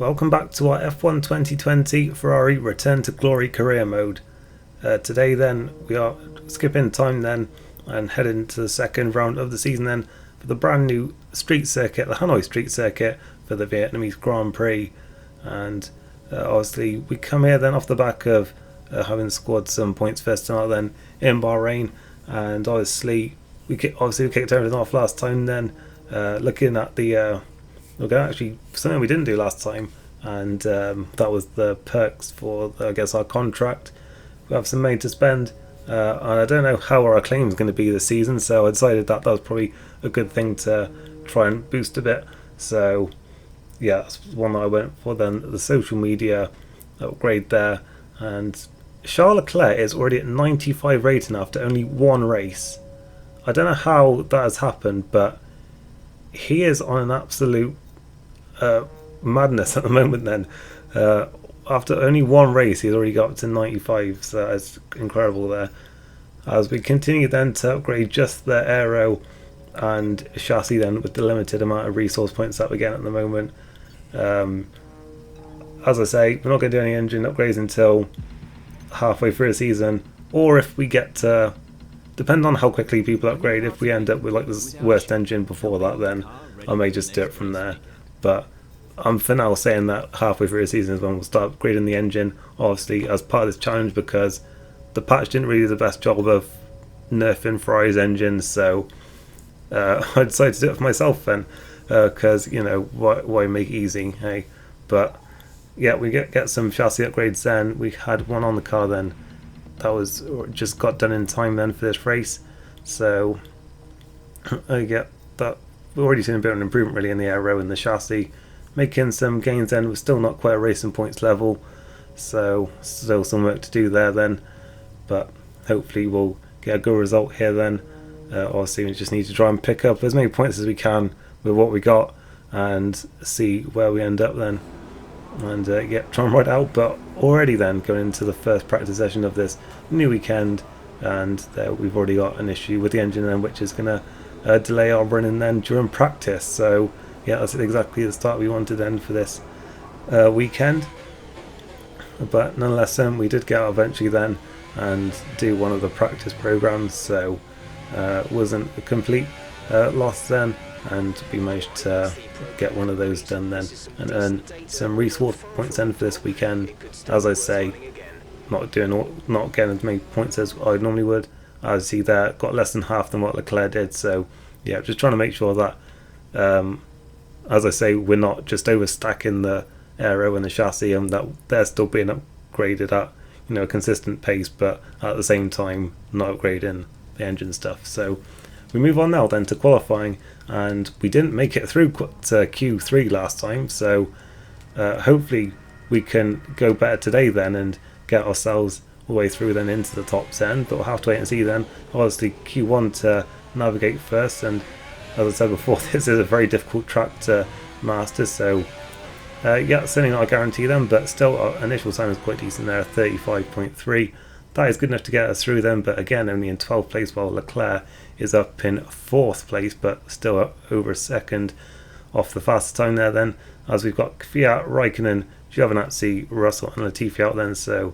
Welcome back to our F1 2020 Ferrari Return to Glory career mode. Today then we are skipping time then and heading to the second round of the season then for the brand new street circuit, the Hanoi street circuit for the Vietnamese Grand Prix. And obviously we come here then off the back of having scored some points first time out then in Bahrain, and obviously we kicked everything off last time then, looking at the actually something we didn't do last time, and that was the perks for our contract. We have some money to spend, and I don't know how our claim is going to be this season, so I decided that was probably a good thing to try and boost a bit. So yeah, that's one that I went for. Then the social media upgrade there, and Charles Leclerc is already at 95 rating after only one race. I don't know how that has happened, but he is on an absolute madness at the moment then. After only one race he's already got up to 95, so that's incredible there. As we continue then to upgrade just the aero and chassis then with the limited amount of resource points that we're getting at the moment. As I say, we're not going to do any engine upgrades until halfway through the season, or if we get to, depending on how quickly people upgrade, if we end up with like the worst engine before that, then I may just do it from there. But I'm for now saying that halfway through the season is when we'll start upgrading the engine, obviously as part of this challenge, because the patch didn't really do the best job of nerfing Ferrari's engines, so I decided to do it for myself then, because you know, why make it easy, hey? But yeah, we get some chassis upgrades then. We had one on the car then that was just got done in time then for this race, so I get that. We've already seen a bit of an improvement really in the aero and the chassis, making some gains then. We're still not quite a racing points level, so still some work to do there then, but hopefully we'll get a good result here then. Obviously we just need to try and pick up as many points as we can with what we got and see where we end up then, and try and ride out. But already then going into the first practice session of this new weekend, and we've already got an issue with the engine then, which is going to delay our running then during practice. So yeah, that's exactly the start we wanted then for this weekend. But nonetheless, we did get out eventually then and do one of the practice programs, so wasn't a complete loss then, and we managed to get one of those done then and earn some resource points then for this weekend. As I say, not getting as many points as I normally would. As you see there, got less than half than what Leclerc did, so yeah, just trying to make sure that as I say, we're not just overstacking the aero and the chassis, and that they're still being upgraded at, you know, a consistent pace, but at the same time not upgrading the engine stuff. So we move on now then to qualifying, and we didn't make it through to Q3 last time, so hopefully we can go better today then and get ourselves all the way through then into the top 10, but we'll have to wait and see then. Obviously Q1 to navigate first, and as I said before, this is a very difficult track to master, so yeah, certainly not a guarantee then, but still our initial time is quite decent there, 35.3. That is good enough to get us through then, but again only in 12th place, while Leclerc is up in 4th place, but still over a second off the fastest time there then, as we've got Fiat, Raikkonen, Giovinazzi, Russell and Latifi out then. So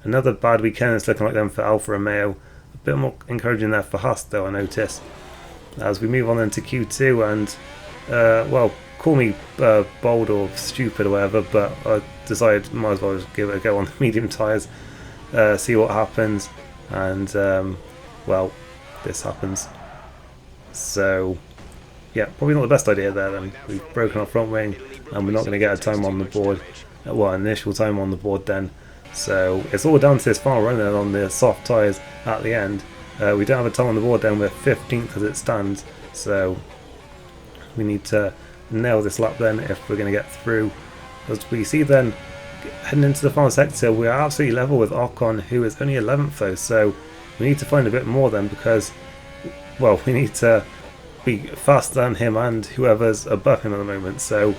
another bad weekend it's looking like them for Alfa Romeo. A bit more encouraging there for Haas though, I notice. As we move on then to Q2, and well, call me bold or stupid or whatever, but I decided might as well just give it a go on the medium tyres, see what happens, and well, this happens. So yeah, probably not the best idea there then. We've broken our front wing and we're not going to get a time on the board, well, an initial time on the board then. So it's all down to this final run then on the soft tyres at the end. We don't have a time on the board then, we're 15th as it stands, so we need to nail this lap then if we're going to get through. As we see then, heading into the final sector, we are absolutely level with Ocon, who is only 11th though, so we need to find a bit more then, because, well, we need to be faster than him and whoever's above him at the moment. So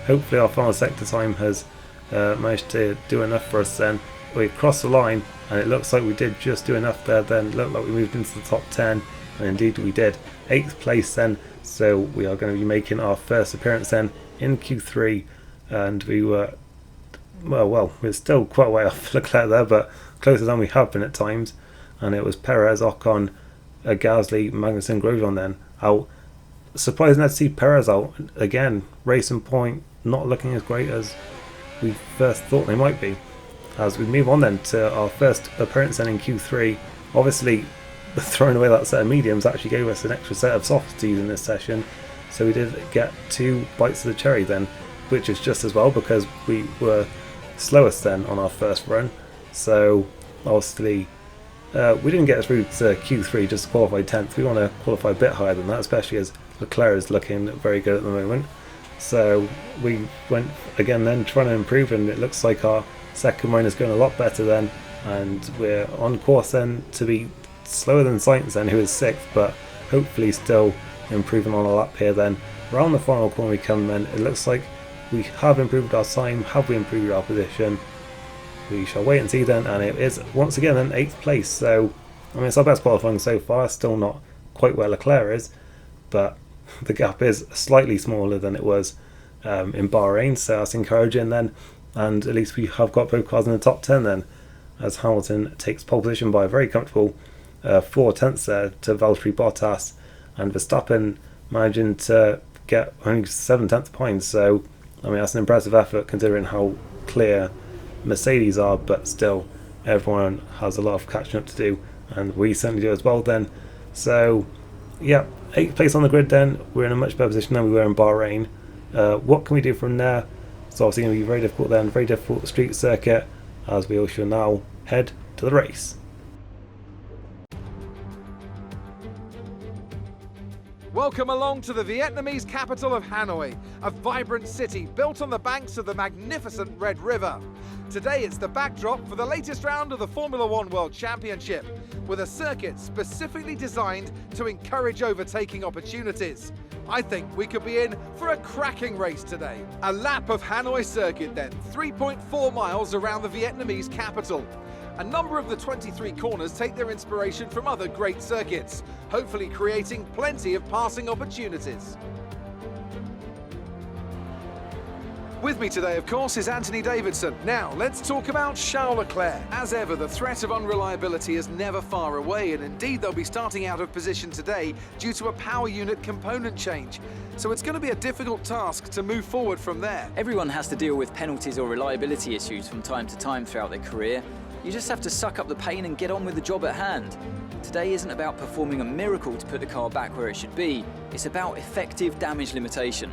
hopefully our final sector time has managed to do enough for us then. We crossed the line, and it looks like we did just do enough there then. Looked like we moved into the top 10, and indeed we did. 8th place then, so we are going to be making our first appearance then in Q3 and we were we're still quite a way off Leclerc there, but closer than we have been at times. And it was Perez, Ocon, Gasly, Magnussen, Grosjean then out. Surprising to see Perez out again. Racing Point not looking as great as we first thought they might be. As we move on then to our first appearance then in Q3, obviously throwing away that set of mediums actually gave us an extra set of softs to use in this session, so we did get 2 bites of the cherry then, which is just as well because we were slowest then on our first run. So obviously we didn't get through to Q3 just to qualify 10th. We want to qualify a bit higher than that, especially as Leclerc is looking very good at the moment. So we went again then trying to improve, and it looks like our second run is going a lot better then, and we're on course then to be slower than Sainz then, who is 6th, but hopefully still improving on a lap here then. Around the final corner we come then, it looks like we have improved our time. Have we improved our position? We shall wait and see then, and it is once again in 8th place. So I mean, it's our best qualifying so far, still not quite where Leclerc is, but the gap is slightly smaller than it was in Bahrain, so that's encouraging then, and at least we have got both cars in the top 10 then, as Hamilton takes pole position by a very comfortable 4 tenths there to Valtteri Bottas, and Verstappen managing to get only 7 tenths points. So I mean, that's an impressive effort considering how clear Mercedes are, but still everyone has a lot of catching up to do, and we certainly do as well then. So yeah, 8th place on the grid then. We're in a much better position than we were in Bahrain. What can we do from there? It's obviously going to be very difficult then, very difficult street circuit, as we all shall now head to the race. Welcome along to the Vietnamese capital of Hanoi, a vibrant city built on the banks of the magnificent Red River. Today it's the backdrop for the latest round of the Formula One World Championship, with a circuit specifically designed to encourage overtaking opportunities. I think we could be in for a cracking race today. A lap of Hanoi circuit then, 3.4 miles around the Vietnamese capital. A number of the 23 corners take their inspiration from other great circuits, hopefully creating plenty of passing opportunities. With me today, of course, is Anthony Davidson. Now, let's talk about Charles Leclerc. As ever, the threat of unreliability is never far away, and indeed they'll be starting out of position today due to a power unit component change. So it's going to be a difficult task to move forward from there. Everyone has to deal with penalties or reliability issues from time to time throughout their career. You just have to suck up the pain and get on with the job at hand. Today isn't about performing a miracle to put the car back where it should be. It's about effective damage limitation.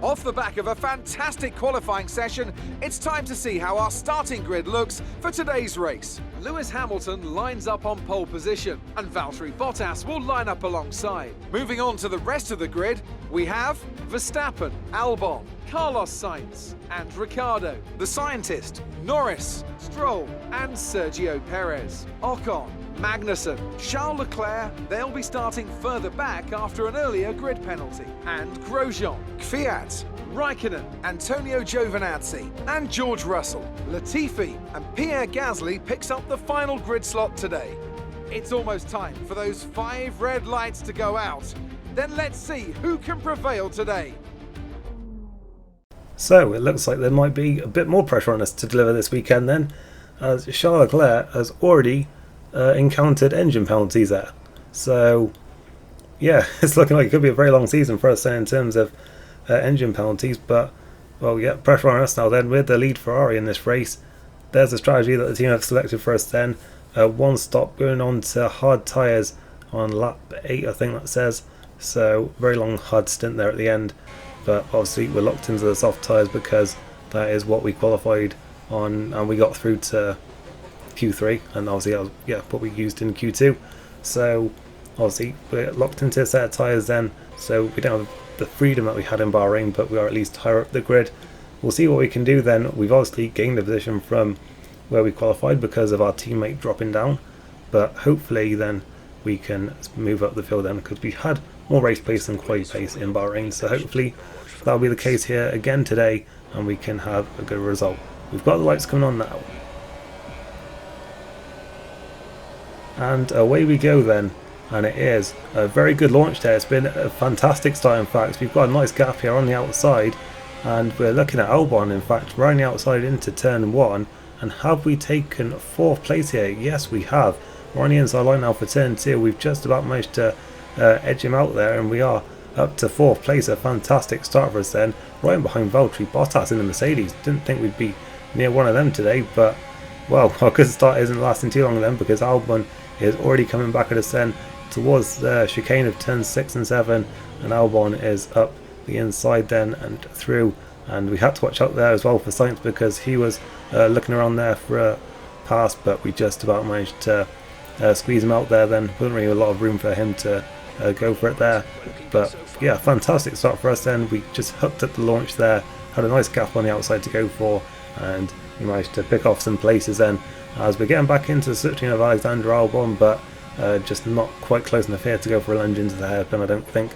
Off the back of a fantastic qualifying session, it's time to see how our starting grid looks for today's race. Lewis Hamilton lines up on pole position, and Valtteri Bottas will line up alongside. Moving on to the rest of the grid, we have Verstappen, Albon, Carlos Sainz, and Ricciardo. The scientist, Norris, Stroll, and Sergio Perez. Ocon, Magnussen, Charles Leclerc, they'll be starting further back after an earlier grid penalty. And Grosjean, Kvyat, Raikkonen, Antonio Giovinazzi, and George Russell. Latifi and Pierre Gasly picks up the final grid slot today. It's almost time for those 5 red lights to go out. Then let's see who can prevail today. So it looks like there might be a bit more pressure on us to deliver this weekend then, as Charles Leclerc has already encountered engine penalties there. So yeah, it's looking like it could be a very long season for us then in terms of engine penalties, but well, yeah, pressure on us now then with the lead Ferrari in this race. There's a strategy that the team have selected for us then. One stop going on to hard tyres on lap 8, I think that says. So very long hard stint there at the end, but obviously we're locked into the soft tyres because that is what we qualified on, and we got through to Q3, and obviously that was what we used in Q2. So obviously we're locked into a set of tyres then, so we don't have the freedom that we had in Bahrain, but we are at least higher up the grid. We'll see what we can do then. We've obviously gained a position from where we qualified because of our teammate dropping down, but hopefully then we can move up the field then, because we had more race pace than quali pace in Bahrain, so hopefully that'll be the case here again today and we can have a good result. We've got the lights coming on now, and away we go then, and it is a very good launch there. It's been a fantastic start in fact. We've got a nice gap here on the outside, and we're looking at Albon in fact running outside into turn 1. And have we taken 4th place here? Yes, we have. We're on the inside line now for turn 2. We've just about managed to edge him out there, and we are up to 4th place. A fantastic start for us then, right behind Valtteri Bottas in the Mercedes. Didn't think we'd be near one of them today, but well, our good start isn't lasting too long then, because Albon is already coming back at us then towards the chicane of turns 6 and 7, and Albon is up the inside then and through, and we had to watch out there as well for Sainz because he was looking around there for a pass, but we just about managed to squeeze him out there then. Wasn't really a lot of room for him to go for it there, but yeah, fantastic start for us then. We just hooked at the launch there, had a nice gap on the outside to go for, and we managed to pick off some places then as we're getting back into the switching of Alexander Albon, but just not quite close enough here to go for a lunge into the hairpin, I don't think.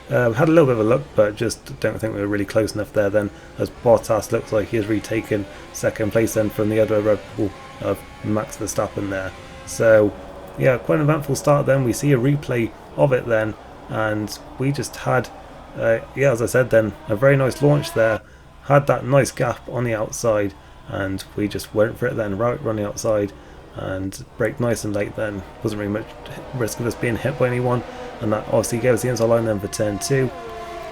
Had a little bit of a look, but just don't think we were really close enough there then, as Bottas looks like he has retaken 2nd place then from the other Red Bull of Max Verstappen there. So yeah, quite an eventful start then. We see a replay of it then, and we just had yeah, as I said then, a very nice launch there, had that nice gap on the outside, and we just went for it then, right on the outside, and braked nice and late then. Wasn't really much risk of us being hit by anyone, and that obviously gave us the inside line then for turn 2,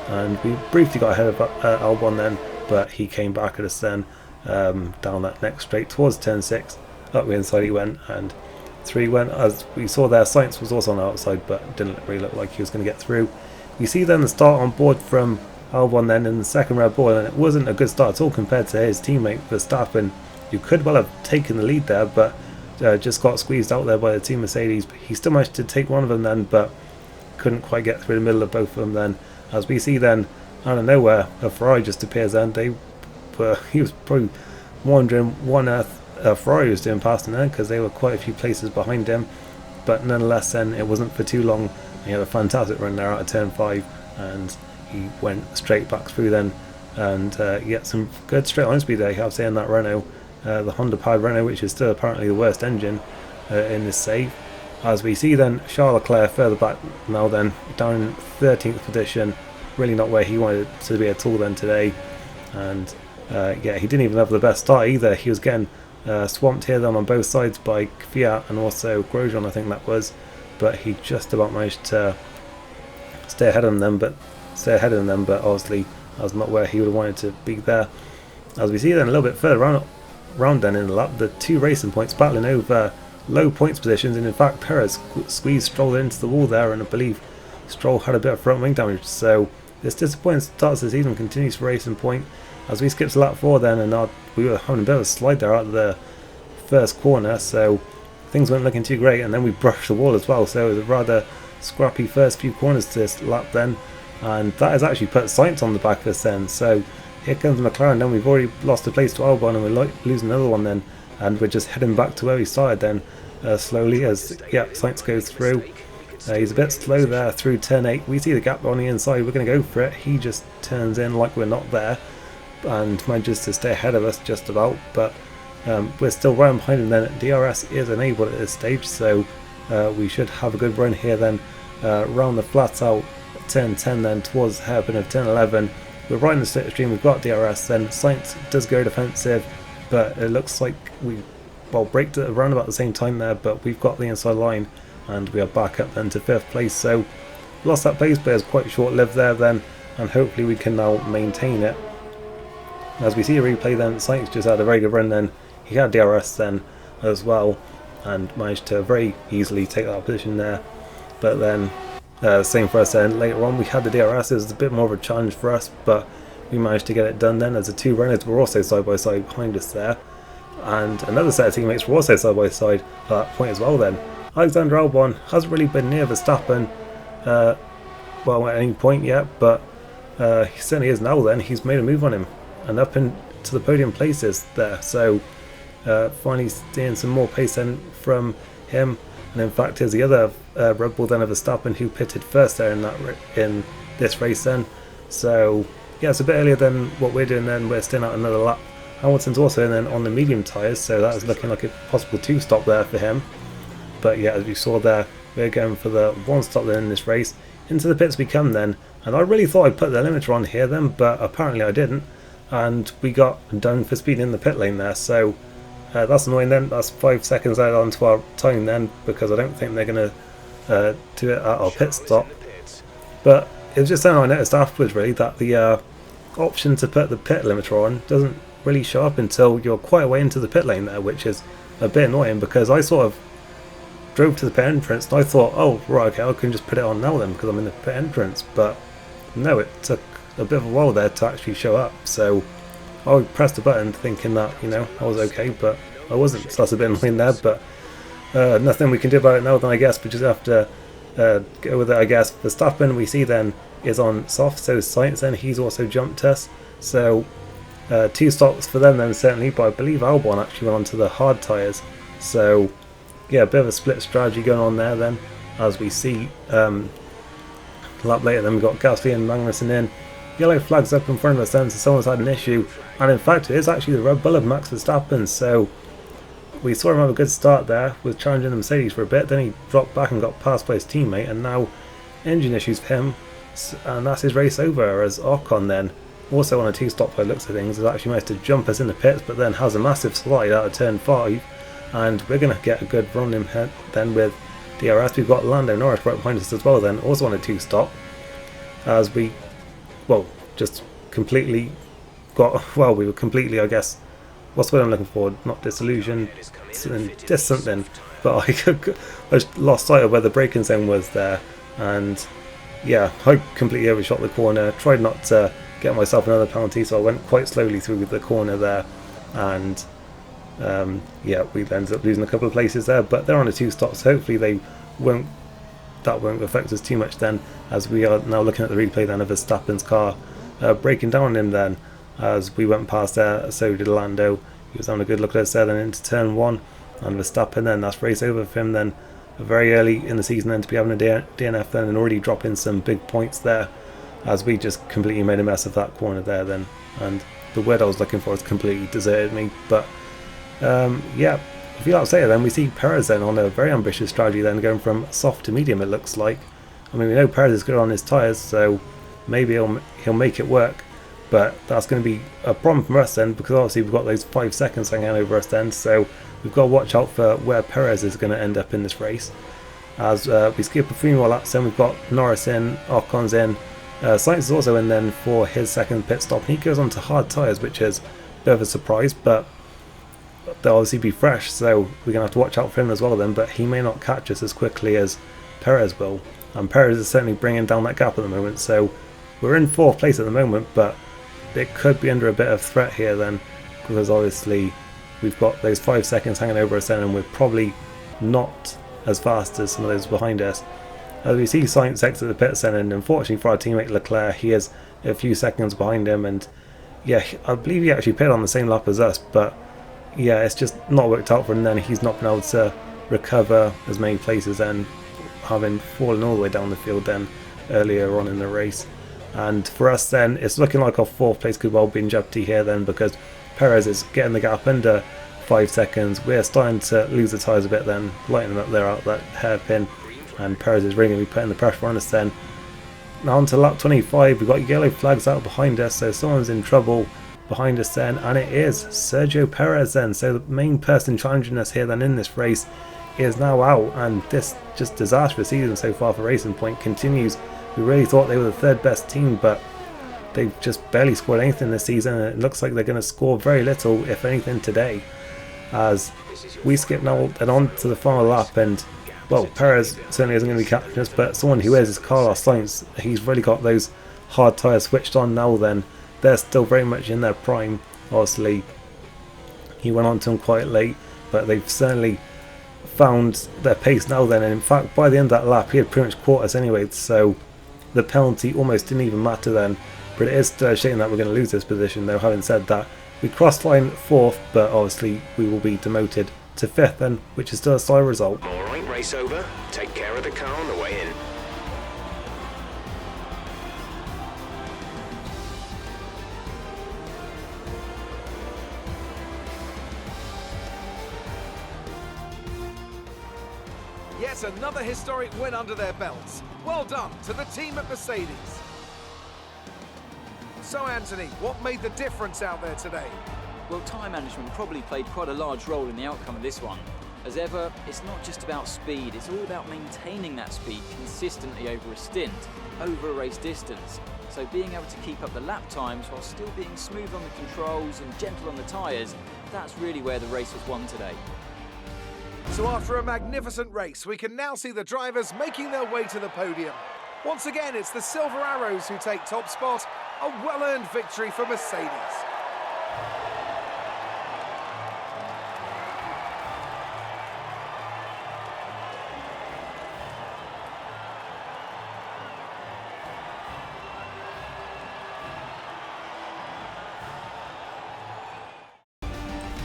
and we briefly got ahead of Albon then, but he came back at us then down that next straight towards turn 6, up the inside he went, and 3 went. As we saw there, Sainz was also on the outside, but didn't really look like he was going to get through. You see then the start on board from Albon then in the 2nd Red Bull, and it wasn't a good start at all compared to his teammate Verstappen, who could well have taken the lead there, but just got squeezed out there by the team Mercedes. He still managed to take one of them then, but couldn't quite get through the middle of both of them then. As we see then, out of nowhere, a Ferrari just appears then. He was probably wondering what on earth Ferrari was doing passing then, because they were quite a few places behind him, but nonetheless then it wasn't for too long. He had a fantastic run there out of turn 5, and he went straight back through then, and yeah, some good straight line speed there, you have to say, in that Renault, the Honda powered Renault, which is still apparently the worst engine in this save. As we see then, Charles Leclerc further back now then, down in 13th position, really not where he wanted to be at all then today, and yeah, he didn't even have the best start either. He was getting swamped here then on both sides by Fiat and also Grosjean, I think that was, but he just about managed to stay ahead of them, but obviously that was not where he would have wanted to be there. As we see then a little bit further round then in the lap, the 2 racing points battling over low points positions, and in fact Perez squeezed Stroll into the wall there, and I believe Stroll had a bit of front wing damage. So this disappointing start to the season continues for Racing Point as we skipped to lap 4 then, and we were having a bit of a slide there out of the first corner, so things weren't looking too great, and then we brushed the wall as well, so it was a rather scrappy first few corners to this lap then, and that has actually put Sainz on the back of us then. So here comes McLaren then. We've already lost a place to Albon, and we're losing another one then, and we're just heading back to where we started then, slowly, as yeah, Sainz goes through. He's a bit slow there through turn 8. We see the gap on the inside, we're going to go for it. He just turns in like we're not there and manages to stay ahead of us just about, but we're still right behind him then. DRS is enabled at this stage, so we should have a good run here then, round the flat out turn 10 then towards the hairpin of turn 11. We're right in the slipstream, we've got DRS then. Sainz does go defensive, but it looks like we braked it around about the same time there, but we've got the inside line and we are back up then to 5th place. So lost that place, but it's quite short lived there then, and hopefully we can now maintain it. As we see a replay then, Sainz just had a very good run then. He had DRS then as well and managed to very easily take that position there, but then same for us then. Later on we had the DRS. It was a bit more of a challenge for us, but we managed to get it done then, as the 2 runners were also side by side behind us there, and another set of teammates were also side by side at that point as well then. Alexander Albon hasn't really been near Verstappen well at any point yet, but he certainly is now then. He's made a move on him and up into the podium places there, so finally seeing some more pace then from him. And in fact here's the other Red Bull then of Verstappen, who pitted first there in this race then. So yeah, it's a bit earlier than what we're doing then. We're still out another lap. Hamilton's also in then on the medium tyres, so that is looking like a possible 2 stop there for him. But yeah, as we saw there, we're going for the 1 stop then in this race. Into the pits we come then, and I really thought I'd put the limiter on here then, but apparently I didn't. and we got done for speed in the pit lane there. So that's annoying then. That's 5 seconds added onto our time then, because I don't think they're going to do it at our pit stop. But it was just something I noticed afterwards, really, that the option to put the pit limiter on doesn't really show up until you're quite a way into the pit lane there, which is a bit annoying, because I sort of drove to the pit entrance and I thought, oh right, okay, I can just put it on now then because I'm in the pit entrance. But no, it took a bit of a while there to actually show up. So I pressed the button thinking that, you know, I was okay, but I wasn't. So that's a bit annoying there, but nothing we can do about it now then, I guess. We just have to go with it, I guess. Verstappen, we see then, is on soft, so Sainz then, he's also jumped us. So 2 stops for them then, certainly, but I believe Albon actually went onto the hard tyres. So yeah, a bit of a split strategy going on there then, as we see. A lap later then, we've got Gasly and Magnussen in. Yellow flags up in front of us then, so someone's had an issue, and in fact it is actually the Red Bull of Max Verstappen. So we saw him have a good start there with challenging the Mercedes for a bit, then he dropped back and got passed by his teammate, and now engine issues for him, and that's his race over. As Ocon then, also on a 2-stop by the looks of things, has actually managed to jump us in the pits, but then has a massive slide out of turn 5, and we're going to get a good run in then with DRS. We've got Lando Norris right behind us as well then, also on a 2-stop, as we, well, just completely got, well, we were completely, I guess, what's what I'm looking for, not disillusioned, just something, but I lost sight of where the braking zone was there, and yeah, I completely overshot the corner, tried not to get myself another penalty, so I went quite slowly through the corner there, and yeah, we ended up losing a couple of places there, but they're on a 2-stop, so hopefully that won't affect us too much then, as we are now looking at the replay then of Verstappen's car breaking down on him then, as we went past there. So did Lando. He was having a good look at us there then into turn 1, and Verstappen then, that's race over for him then, very early in the season then, to be having a DNF then and already dropping some big points there, as we just completely made a mess of that corner there then, and the word I was looking for has completely deserted me. But yeah, a few laps later then, we see Perez then on a very ambitious strategy then, going from soft to medium, it looks like. I mean, we know Perez is good on his tyres, so maybe he'll make it work, but that's going to be a problem for us then, because obviously we've got those 5 seconds hanging over us then, so we've got to watch out for where Perez is going to end up in this race. As we skip a few more laps then, we've got Norris in, Ocon's in, Sainz is also in then for his second pit stop, and he goes on to hard tyres, which is a bit of a surprise, but they'll obviously be fresh, so we're going to have to watch out for him as well then, but he may not catch us as quickly as Perez will, and Perez is certainly bringing down that gap at the moment. So we're in 4th place at the moment, but it could be under a bit of threat here then, because obviously we've got those 5 seconds hanging over us then, and we're probably not as fast as some of those behind us. As we see Sainz exit the pits then, and unfortunately for our teammate Leclerc, he is a few seconds behind him, and yeah, I believe he actually pitted on the same lap as us, but yeah, it's just not worked out for him then. He's not been able to recover as many places then, having fallen all the way down the field then earlier on in the race. And for us then, it's looking like our 4th place could well be in jeopardy here then, because Perez is getting the gap under 5 seconds. We're starting to lose the tyres a bit then, lighting them up there out that hairpin, and Perez is really going to be putting the pressure on us then. Now on to lap 25, we've got yellow flags out behind us, so someone's in trouble behind us then, and it is Sergio Perez then. So the main person challenging us here then in this race is now out, and this just disastrous season so far for Racing Point continues. We really thought they were the 3rd best team, but they've just barely scored anything this season, and it looks like they're going to score very little, if anything, today, as we skip now and on to the final lap. And well, Perez certainly isn't going to be catching us, but someone who is Carlos Sainz. He's really got those hard tyres switched on now then. They're still very much in their prime. Obviously he went on to them quite late, but they've certainly found their pace now then, and in fact by the end of that lap he had pretty much caught us anyway, so the penalty almost didn't even matter then. But it is still a shame that we're going to lose this position though. Having said that, we crossed line 4th, but obviously we will be demoted to 5th then, which is still a solid result. Alright, race over. Take care of the car on the way in. Yet another historic win under their belts. Well done to the team at Mercedes. So Anthony, what made the difference out there today? Well, time management probably played quite a large role in the outcome of this one. As ever, it's not just about speed, it's all about maintaining that speed consistently over a stint, over a race distance. So being able to keep up the lap times while still being smooth on the controls and gentle on the tyres, that's really where the race was won today. So after a magnificent race, we can now see the drivers making their way to the podium. Once again, it's the Silver Arrows who take top spot, a well-earned victory for Mercedes.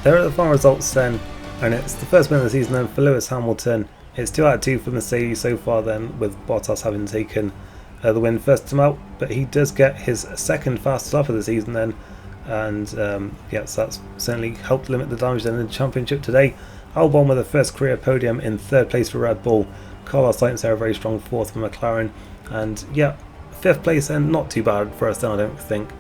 There are the final results then, and it's the first win of the season then for Lewis Hamilton. It's 2 out of 2 for Mercedes so far then, with Bottas having taken the win first time out, but he does get his second fastest lap of the season then, and yes, that's certainly helped limit the damage then in the championship today. Albon with a first career podium in third place for Red Bull, Carlos Sainz there a very strong fourth for McLaren, and yeah, fifth place then, not too bad for us then I don't think,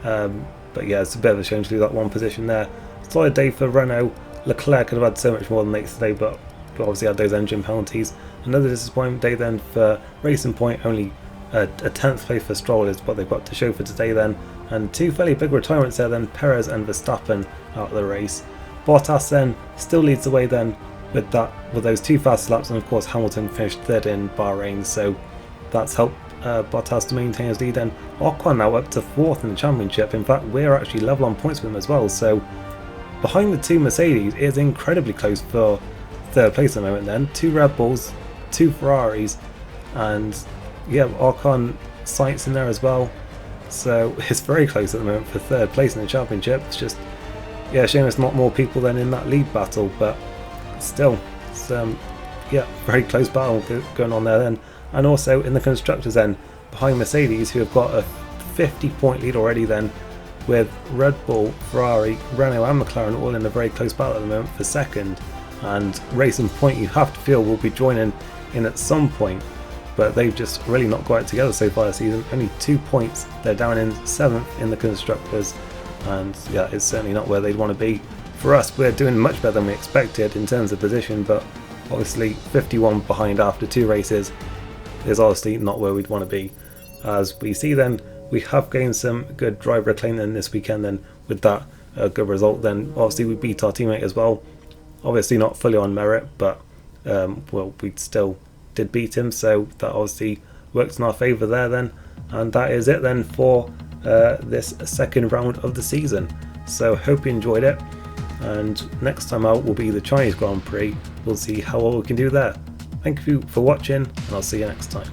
but yeah, it's a bit of a shame to lose that one position there. Solid day for Renault. Leclerc could have had so much more than makes today, but obviously had those engine penalties. Another disappointing day then for Racing Point, only a 10th place for Stroll is what they've got to show for today then. And two fairly big retirements there then, Perez and Verstappen out of the race. Bottas then still leads the way then with those two fast laps, and of course Hamilton finished third in Bahrain, so that's helped Bottas to maintain his lead then. Ocon now up to fourth in the championship. In fact, we're actually level on points with him as well, so behind the two Mercedes is incredibly close for third place at the moment then. Two Red Bulls, two Ferraris, and yeah, Ocon Sainz in there as well. So it's very close at the moment for third place in the championship. It's just, yeah, shame it's not more people than in that lead battle, but still, it's yeah, very close battle going on there then. And also in the constructors then, behind Mercedes, who have got a 50-point lead already then, with Red Bull, Ferrari, Renault and McLaren all in a very close battle at the moment for second, and Racing Point you have to feel will be joining in at some point, but they've just really not got it together so far this season. Only 2 points, they're down in 7th in the constructors, and yeah, it's certainly not where they'd want to be. For us, we're doing much better than we expected in terms of position, but obviously 51 behind after 2 races is obviously not where we'd want to be. As we see then, we have gained some good driver acclaim then this weekend then with that good result then. Obviously we beat our teammate as well, obviously not fully on merit, but well, we still did beat him, so that obviously works in our favour there then. And that is it then for this second round of the season. So hope you enjoyed it, and next time out will be the Chinese Grand Prix. We'll see how well we can do there. Thank you for watching, and I'll see you next time.